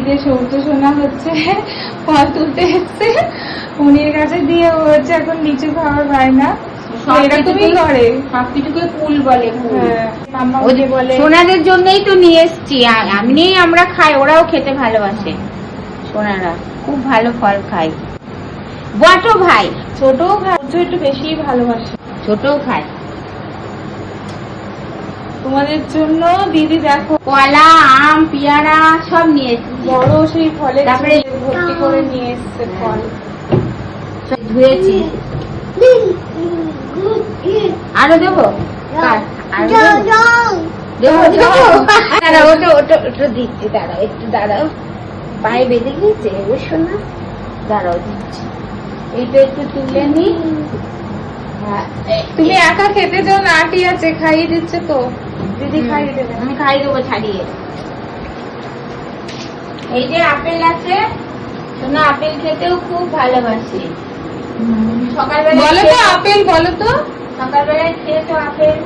এদিকে সৌর্য সোনা হচ্ছে ফল তুলতে এসছে উনির কাছে দিয়ে ও হচ্ছে এখন লিচু খাওয়ার বায়না। এরকমই করে সবকিছুকে কুল বলে। ওদের বলে সোনাদের জন্যই তো নিয়ে এসছি, এমনিই আমরা খাই, ওরাও খেতে ভালোবাসে। সোনারা খুব ভালো ফল খায়। বট ভাই ছোটও খায়, একটু বেশি ভালোবাসে, ছোটও খায়। তোমাদের জন্য দিদি দেখো কলা, আম, পেয়ারা সব নিয়ে এসছি। বড় সেই ফলে তারপরে ভর্তি করে নিয়ে এসছে ফল। সব ধুয়েছি। আরো দেবো? দাঁড়াও, ওটা দিচ্ছি, দাঁড়াও একটু দাঁড়াও, পায়ে বেঁধে গিয়েছে অবশ্য না, দাঁড়াও দিচ্ছি। এইটা একটু তুলে নি। তুমি একা খেতে চাও না? আটি আছে, খাইয়ে দিচ্ছে তো দিদি, খাইয়ে দেবে। আমি খাইয়ে দেবো ছাড়িয়ে। এই যে আপেল আছে, সোনা আপেল খেতেও খুব ভালোবাসে। সকালবেলা বলো তো আপেল, বলো তো সকালবেলায় খেয়েছো আপেল?